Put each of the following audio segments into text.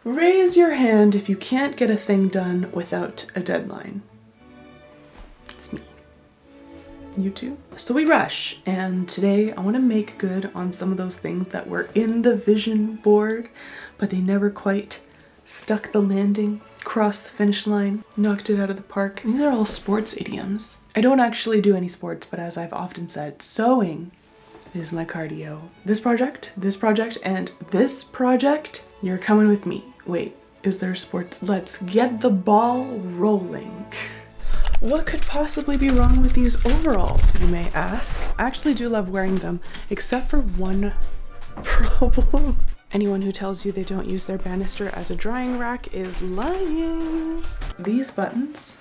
Raise your hand if you can't get a thing done without a deadline. It's me. You too? So we rush, and today I want to make good on some of those things that were in the vision board, but they never quite stuck the landing, crossed the finish line, knocked it out of the park. These are all sports idioms. I don't actually do any sports, but as I've often said, sewing is my cardio. This project, and this project, you're coming with me. Wait, is there sports? Let's get the ball rolling. What could possibly be wrong with these overalls, you may ask? I actually do love wearing them, except for one problem. Anyone who tells you they don't use their banister as a drying rack is lying. These buttons,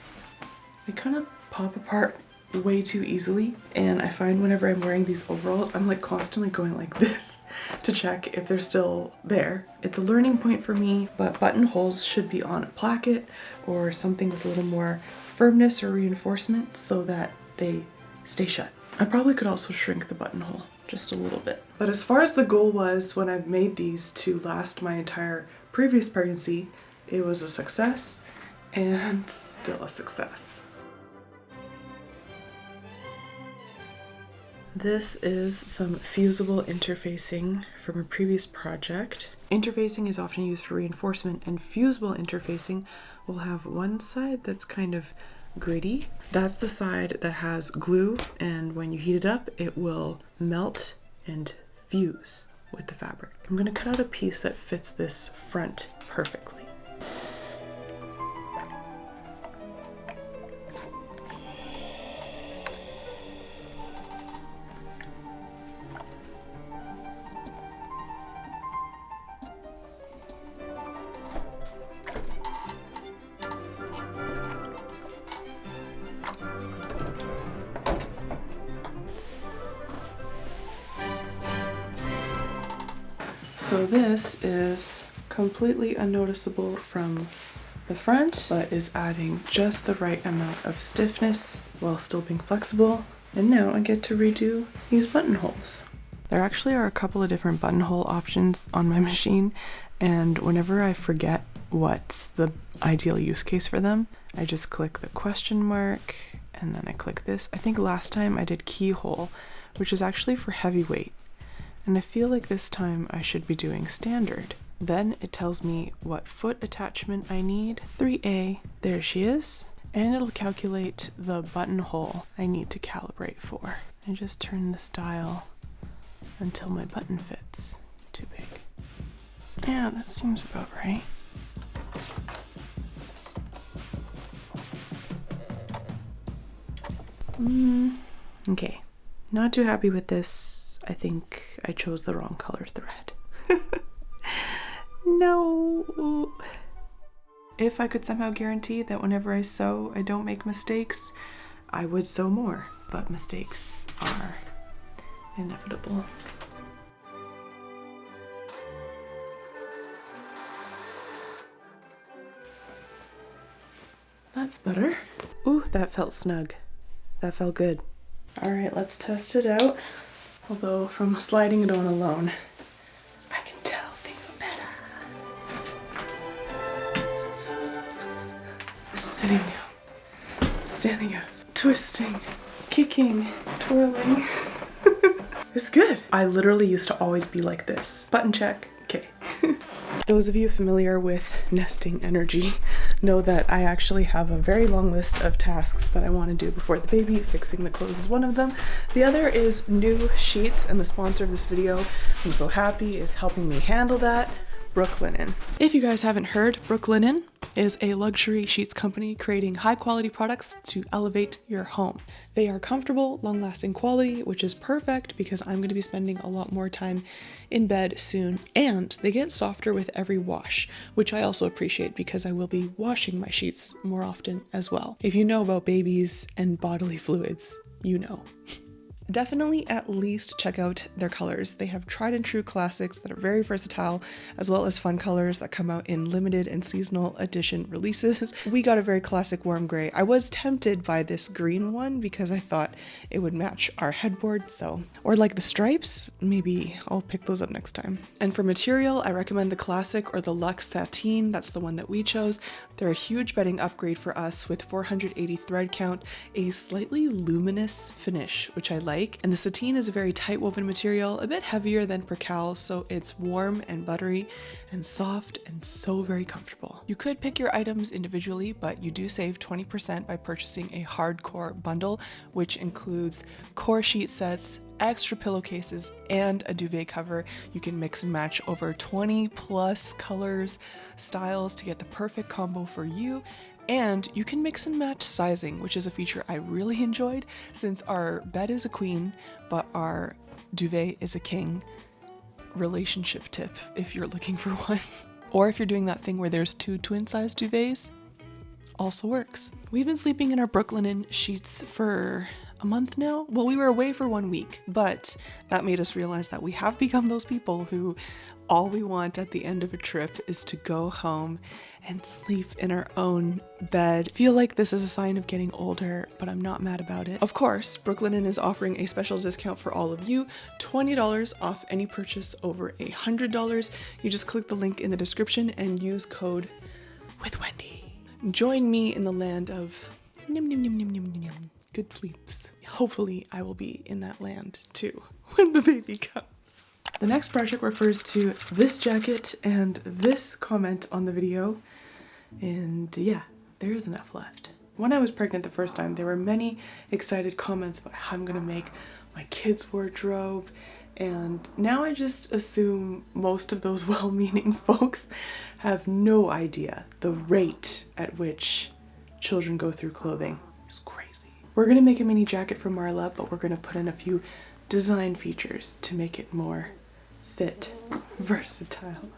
they kind of pop apart way too easily, and I find whenever I'm wearing these overalls, I'm like constantly going like this to check if they're still there. It's a learning point for me, but buttonholes should be on a placket or something with a little more firmness or reinforcement so that they stay shut. I probably could also shrink the buttonhole just a little bit. But as far as the goal was when I've made these to last my entire previous pregnancy, it was a success and still a success. This is some fusible interfacing from a previous project. Interfacing is often used for reinforcement, and fusible interfacing will have one side that's kind of gritty. That's the side that has glue, and when you heat it up, it will melt and fuse with the fabric. I'm going to cut out a piece that fits this front perfectly. So this is completely unnoticeable from the front, but is adding just the right amount of stiffness while still being flexible. And now I get to redo these buttonholes. There actually are a couple of different buttonhole options on my machine, and whenever I forget what's the ideal use case for them, I just click the question mark and then I click this. I think last time I did keyhole, which is actually for heavyweight. And I feel like this time I should be doing standard. Then it tells me what foot attachment I need. 3A, there she is. And it'll calculate the buttonhole I need to calibrate for. I just turn this dial until my button fits. Too big. Yeah, that seems about right. Okay, not too happy with this. I think I chose the wrong color thread. No. If I could somehow guarantee that whenever I sew I don't make mistakes, I would sew more, but mistakes are inevitable. That's better. Ooh, that felt snug. That felt good. All right, let's test it out. Although from sliding it on alone, I can tell things are better. Sitting down, standing up, twisting, kicking, twirling. It's good. I literally used to always be like this. Button check, okay. Those of you familiar with nesting energy know that I actually have a very long list of tasks that I want to do before the baby. Fixing the clothes is one of them. The other is new sheets, and the sponsor of this video, I'm so happy, is helping me handle that. Brooklinen. If you guys haven't heard, Brooklinen is a luxury sheets company creating high quality products to elevate your home. They are comfortable, long-lasting quality, which is perfect because I'm going to be spending a lot more time in bed soon, and they get softer with every wash, which I also appreciate because I will be washing my sheets more often as well. If you know about babies and bodily fluids, you know. definitely at least check out their colors. They have tried and true classics that are very versatile, as well as fun colors that come out in limited and seasonal edition releases. We got a very classic warm gray. I was tempted by this green one because I thought it would match our headboard, or like the stripes, maybe I'll pick those up next time. And for material, I recommend the classic or the luxe sateen. That's the one that we chose. They're a huge bedding upgrade for us with 480 thread count, a slightly luminous finish, which I like. And the sateen is a very tight woven material, a bit heavier than percale, so it's warm and buttery and soft and so very comfortable. You could pick your items individually, but you do save 20% by purchasing a hardcore bundle, which includes core sheet sets, extra pillowcases, and a duvet cover. You can mix and match over 20 plus colors, styles to get the perfect combo for you. And you can mix and match sizing, which is a feature I really enjoyed since our bed is a queen, but our duvet is a king. Relationship tip if you're looking for one. Or if you're doing that thing where there's 2 twin-sized duvets, also works. We've been sleeping in our Brooklinen sheets for a month now. Well, we were away for 1 week, but that made us realize that we have become those people who all we want at the end of a trip is to go home and sleep in our own bed. Feel like this is a sign of getting older, but I'm not mad about it. Of course, Brooklinen is offering a special discount for all of you, $20 off any purchase over $100. You just click the link in the description and use code WITHWENDY. Join me in the land of good sleeps. Hopefully I will be in that land too when the baby comes. The next project refers to this jacket and this comment on the video, and yeah, there is enough left. When I was pregnant the first time, there were many excited comments about how I'm gonna make my kids' wardrobe, and now I just assume most of those well-meaning folks have no idea the rate at which children go through clothing. It's crazy. We're gonna make a mini jacket for Marla, but we're gonna put in a few design features to make it more fit, versatile.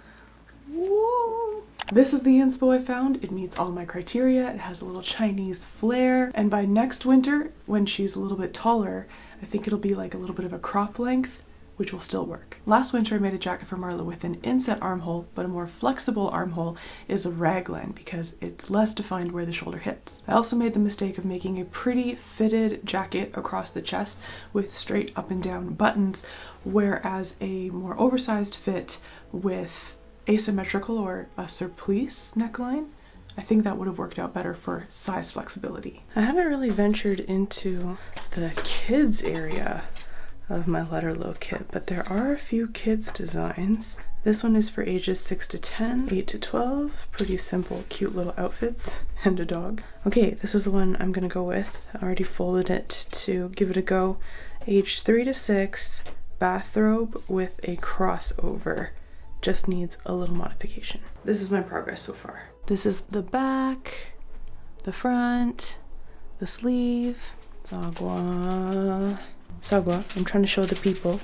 Whoa. This is the inspo I found. It meets all my criteria. It has a little Chinese flair, and by next winter, when she's a little bit taller, I think it'll be like a little bit of a crop length, which will still work. Last winter I made a jacket for Marla with an inset armhole, but a more flexible armhole is a raglan because it's less defined where the shoulder hits. I also made the mistake of making a pretty fitted jacket across the chest with straight up and down buttons, whereas a more oversized fit with asymmetrical or a surplice neckline, I think that would have worked out better for size flexibility. I haven't really ventured into the kids area of my letter low kit, but there are a few kids designs. This one is for ages 6 to 10, 8 to 12, pretty simple, cute little outfits, and a dog. Okay, this is the one I'm gonna go with. I already folded it to give it a go. Age 3 to 6, bathrobe with a crossover. Just needs a little modification. This is my progress so far. This is the back, the front, the sleeve, Sagwa. I'm trying to show the people.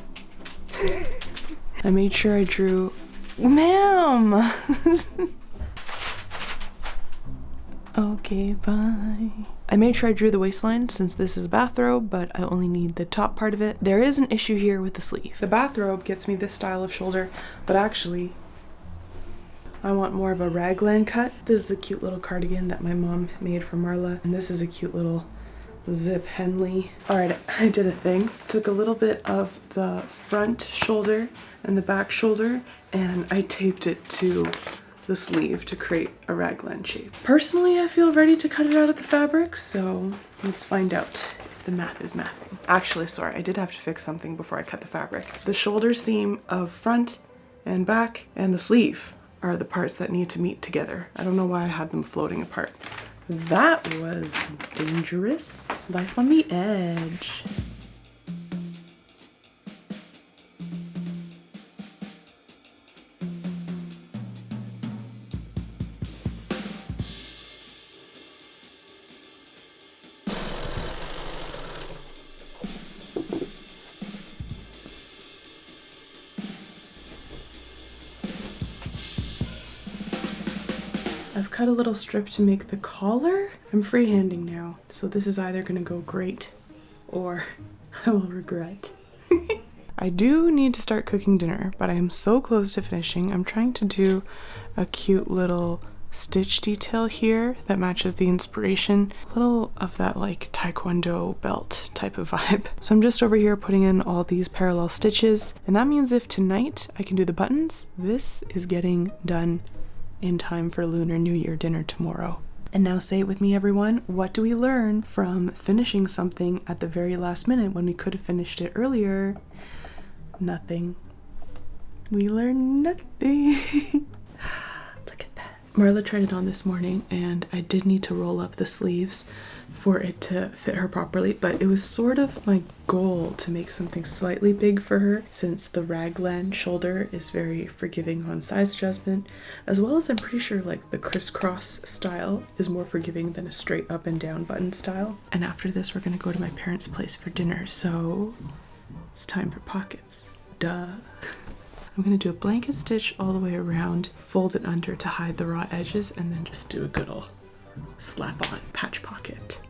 I made sure I drew, ma'am. Okay, bye. I made sure I drew the waistline since this is a bathrobe, but I only need the top part of it. There is an issue here with the sleeve. The bathrobe gets me this style of shoulder, but actually I want more of a raglan cut. This is a cute little cardigan that my mom made for Marla, and this is a cute little zip Henley. Alright, I did a thing. Took a little bit of the front shoulder and the back shoulder, and I taped it to the sleeve to create a raglan shape. Personally, I feel ready to cut it out of the fabric, so let's find out if the math is mathing. Actually, sorry, I did have to fix something before I cut the fabric. The shoulder seam of front and back and the sleeve are the parts that need to meet together. I don't know why I had them floating apart. That was dangerous. Life on the edge. I've cut a little strip to make the collar. I'm freehanding now, so this is either gonna go great or I will regret. I do need to start cooking dinner, but I am so close to finishing. I'm trying to do a cute little stitch detail here that matches the inspiration. A little of that like taekwondo belt type of vibe. So I'm just over here putting in all these parallel stitches, and that means if tonight I can do the buttons, this is getting done in time for Lunar New Year dinner tomorrow. And now say it with me, everyone. What do we learn from finishing something at the very last minute when we could have finished it earlier? Nothing. We learned nothing. Look at that. Marla tried it on this morning, and I did need to roll up the sleeves for it to fit her properly, but it was sort of my goal to make something slightly big for her, since the raglan shoulder is very forgiving on size adjustment, as well as I'm pretty sure like the crisscross style is more forgiving than a straight up and down button style. And after this, we're gonna go to my parents' place for dinner, so it's time for pockets. Duh. I'm gonna do a blanket stitch all the way around, fold it under to hide the raw edges, and then just do a good ol' slap on patch pocket.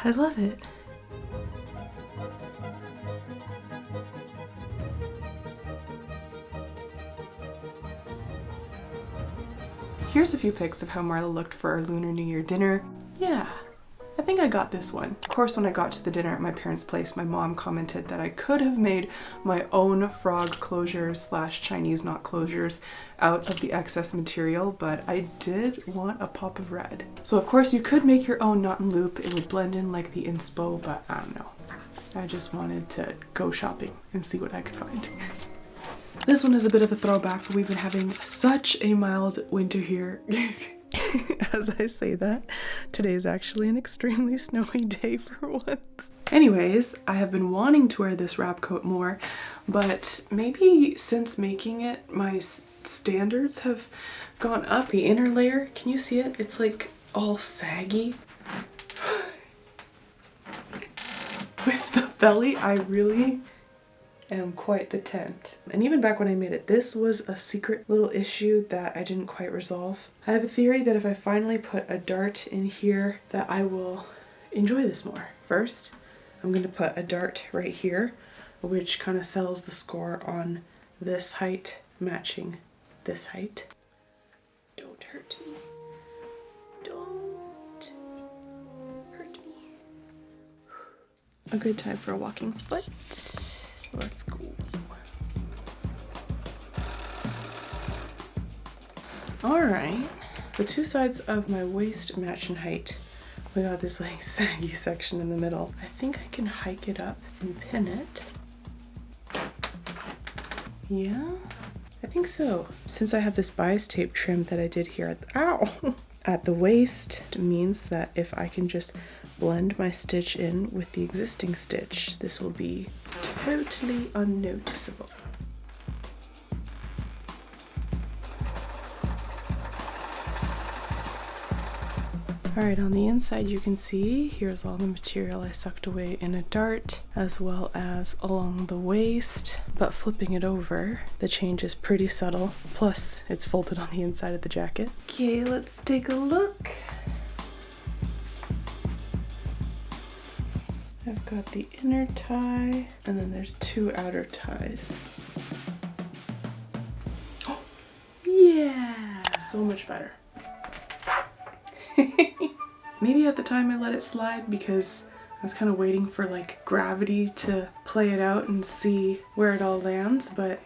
I love it. Here's a few pics of how Marla looked for our Lunar New Year dinner. Yeah, I think I got this one. Of course, when I got to the dinner at my parents' place, my mom commented that I could have made my own frog closures / Chinese knot closures out of the excess material, but I did want a pop of red. So of course you could make your own knot and loop. It would blend in like the inspo, but I don't know. I just wanted to go shopping and see what I could find. This one is a bit of a throwback, but we've been having such a mild winter here. As I say that, today is actually an extremely snowy day for once. Anyways, I have been wanting to wear this wrap coat more, but maybe since making it, my standards have gone up. The inner layer, can you see it? It's like all saggy. With the belly, I really am quite the tent. And even back when I made it, this was a secret little issue that I didn't quite resolve. I have a theory that if I finally put a dart in here, that I will enjoy this more. First, I'm going to put a dart right here, which kind of settles the score on this height matching this height. Don't hurt me. Don't hurt me. A good time for a walking foot. Let's go. Alright, the two sides of my waist match in height. We got this like saggy section in the middle. I think I can hike it up and pin it. Yeah, I think so. Since I have this bias tape trim that I did here at the, ow! At the waist, it means that if I can just blend my stitch in with the existing stitch, this will be totally unnoticeable. Alright, on the inside you can see here's all the material I sucked away in a dart, as well as along the waist, but flipping it over, the change is pretty subtle, plus it's folded on the inside of the jacket. Okay, let's take a look. I've got the inner tie, and then there's two outer ties. Oh, yeah! So much better. Maybe at the time I let it slide because I was kind of waiting for like gravity to play it out and see where it all lands, but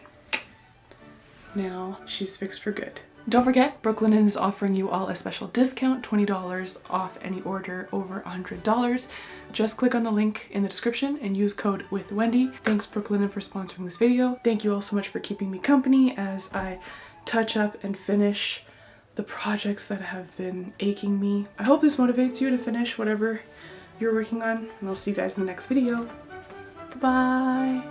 now she's fixed for good. Don't forget, Brooklinen is offering you all a special discount, $20 off any order over $100. Just click on the link in the description and use code WITHWENDY. Thanks Brooklinen for sponsoring this video. Thank you all so much for keeping me company as I touch up and finish the projects that have been aching me. I hope this motivates you to finish whatever you're working on, and I'll see you guys in the next video. Bye!